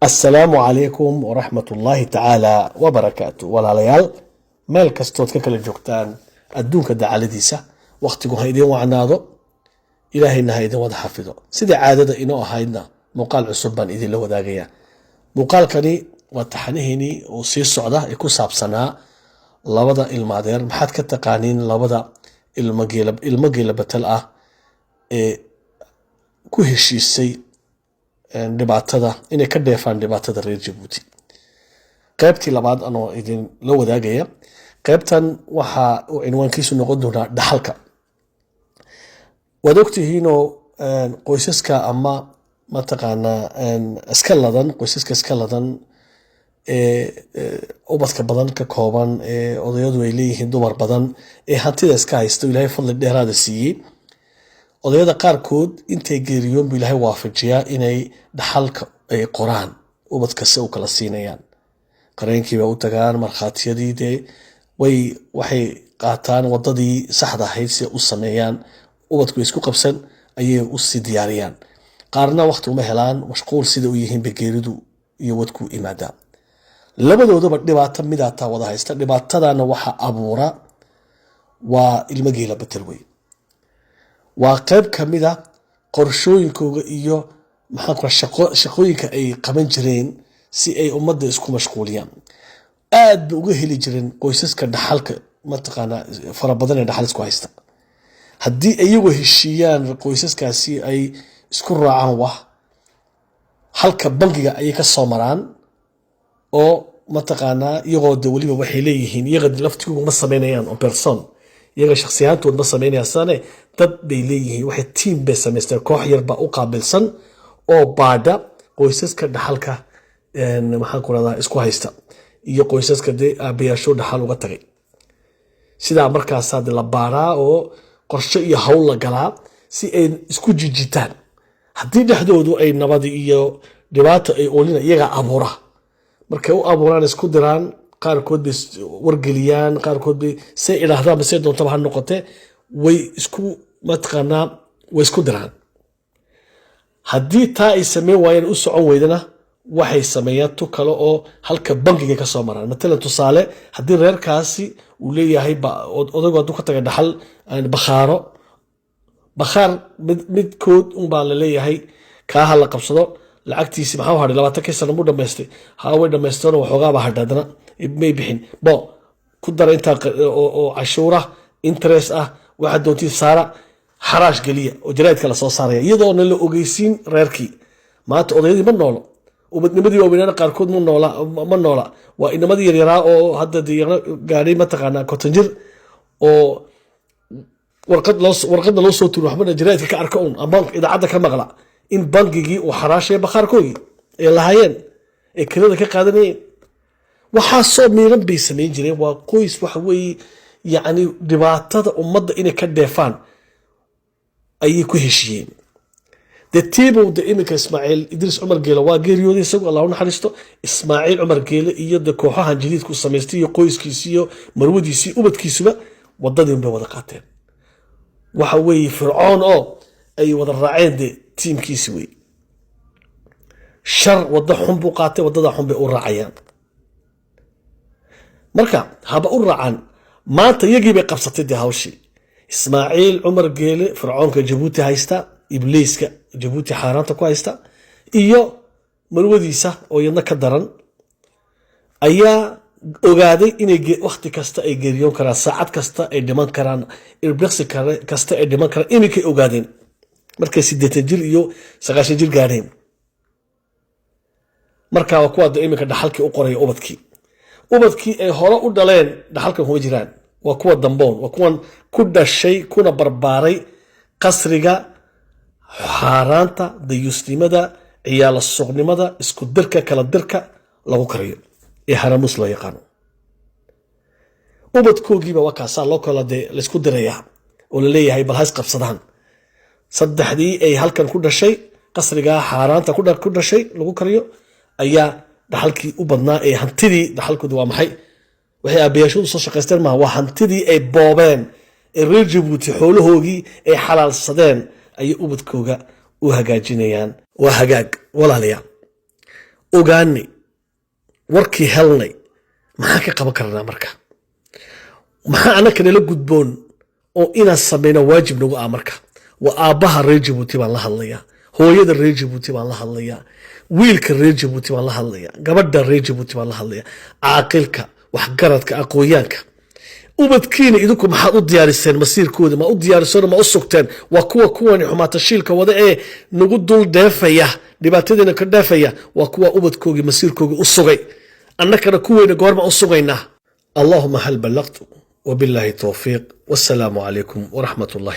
السلام عليكم ورحمة الله تعالى وبركاته ولا ليال مال كستوت ككل جوكتان الدون كدا على ديسة وقتكم هيدين وعناضو إلهي إن هيدين وضع حفظه سيدي عادة إنو هيدنا مقال عصبان إذن لو داقيا مقال كني وتحنيهني وسي السعودة يكون سابسنا لابدا المادير محاد كتقانين لابدا المقيلة بتلقى كوهشيسي dhibaatada inay ka dheefaan dhibaatada reer Jabuuti qaybtii labaad anoo idin la wadaagaya qaybtan waxa uu cinwaankiisu noqon doonaa dhaxalka waad ogtihiinoo qoysaska ama mataqaanaa iska ladan qoysaska iska ladan ubadka badan ka kooban odayadu ay leeyihiin dumar badan hantida iska haysto ilaahay fadli dheeraada siiyey odayada qaarkood intay geeriyoon buu ilaahay waafajiyaa inay dhaxalka ay qoraan ubadkasi u kala siinayaan qareenkiiba u tagaan markhaatiyadii waxay qaataan wadadii saxda ahayd si u sameeyaan ubadku isku qabsan ayay u sii diyaariyaan qaarna waqti uma helaan mashquul sida u yihiin begeeridu iyo wadku imaada labadoodaba dhibaato midaataa wada haysta dhibaatadana waxa abuura waa ilmo geela betel weyn waa qayb ka mid ah qorshooyinkooda iyo shaqooyinka ay qaban jireen si ay ummadda isku mashquuliyaan aad bay uga heli jireen qoysaska dhaxalka mataqaanaa fara badan ee dhaxal isku haysta haddii iyagu heshiiyaan qoysaskaasi ay isku raacaan wax halka bangiga ayay ka soo maraan oo mataqaanaa iyagoo de weliba waxay leeyihiin iyaga laftigooda ma samaynayaan oo person iyaga shakhsiyaantood ma samaynayaasane dad bay leeyihiin waxay tiim bay samaysteen koox yarba u qaabilsan oo baadha qoysaska dhaxalka maxaan ku radaa isku haysta iyo qoysaska dee aabayaasho dhaxal uga tagay sidaa markaasaa de la baaraa oo qorshe iyo hawl la galaa si ay isku jijitaan haddii dhexdoodu ay nabadi iyo dhibaato ay oolina iyaga abuura markay u abuuraan isku diraan qaarkood bay wargeliyaan qaarkood bay say idhaahdaan basay doontaba ha noqotee way isku mataqaanaa way isku diraan haddii taa ay sameyn waayeen u socon weydana waxay sameeyaan tu kale oo halka bangiga ka soo maraan matalan tusaale haddii reerkaasi uu leeyahay odaygu hadduu ka taga dhaxal bakhaar midkood unbaa la leeyahay kaaha la qabsado lacagtiisi maxaa u hadhay 20 sano muu dhamaystay way dhamaysteen waxoogaaba hadhaadana may bixin ku dara intaa oo cashuura interest ah waxa doontii saara xaraash galiya oo jaraadka la soo saaraya iyadoo la ogeysiin reerkii maanta odayadii ma noolo ubadnimadii waaweynaa qaarkood ma noola waa inamadii yaryaraa oo hadda gaadhay mataqaanaa kotonjir oo warqadda loo soo turo waxbana jaraadka ka arka un ama idaacadda ka maqla in bangigii uu xaraashaya bakhaarkoogii ay lahaayeen ee kirada ka qaadanayeen waxaasoo miiran bay samayn jireen waa qoys waxa weeye yacni dhibaatada ummadda inay ka dheefaan ayay ku heshiyeen dee tiibow de iminka ismaaciil idriis cumar geele waa geeriyooday isagu allah u naxariisto ismaaciil cumar geele iyo de kooxahan jadiidku samaystay iyo qoyskiisi iyo marwadiisii ubadkiisuba wadadiin bay wada qaateen waxa weeye fircoon oo ay wada raaceen de tiimkiisi wey shar wadda xun buu qaatay waddada xun bay u raacayaan marka haba u raacaan maanta iyagii bay qabsatay dee hawshii ismaaciil cumar geele fircoonka jabuuti haysta ibliiska jabuuti xaaraanta ku haysta iyo marwadiisa oo yadna ka daran ayaa ogaaday inay waqti kasta ay geeriyoon karaan saacad kasta ay dhiman karaan ilbirqsi kasta ay dhiman karaan iminkay ogaadeen markay 80 jir iyo 90 jir gaadheen markaa waa kuwa iminka dhaxalkii u qoraya ubadkii ay hore u dhaleen dhaxalkan kuma jiraan waa kuwa damboon waa kuwan ku dhashay kuna barbaaray qasriga xaaraanta dayuusnimada ciyaala suuqnimada isku dirka kala dirka lagu kariyo ee haramus loo yaqaano ubadkoogiiba waa kaasaa loo kala dee laysku dirayaa oo la leeyahay bal hays qabsadaan saddexdii ay halkan ku dhashay qasriga xaaraanta ku dhashay lagu kariyo ayaa dhaxalkii u badnaa ee hantidii dhaxalkooda waa maxay waxay aabayaashoodu soo shaqaysteen maaha waa hantidii ay boobeen ee reer Jabuuti xoolahoogii ay xalaalsadeen ayay ubadkooga u hagaajinayaan waa hagaag walaalayaal ogaanay warkii helnay maxaan ka qaban karnaa marka maxaa anaka nala gudboon oo inaan samayno waajib nagu ah marka waa aabbaha reer Jabuuti baan la hadlayaa hooyada reer Jabuuti baan la hadlayaa wiilka reer Jabuuti baan la hadlayaa gabadha reer Jabuuti baan la hadlayaa caaqilka waxgaradka aqooyaanka ubadkiina idinku maxaad u diyaariseen masiirkooda ma u diyaariseen ma u sugteen waa kuwan xumaata shiilka wada ee nagu dul dheefaya dhibaatadina ka dheefaya waa kuwa ubadkoogi masiirkoogi u sugay annakana kuweena goorma u sugaynaa allahumma hal ballaqtu وبالله التوفيق والسلام عليكم ورحمة الله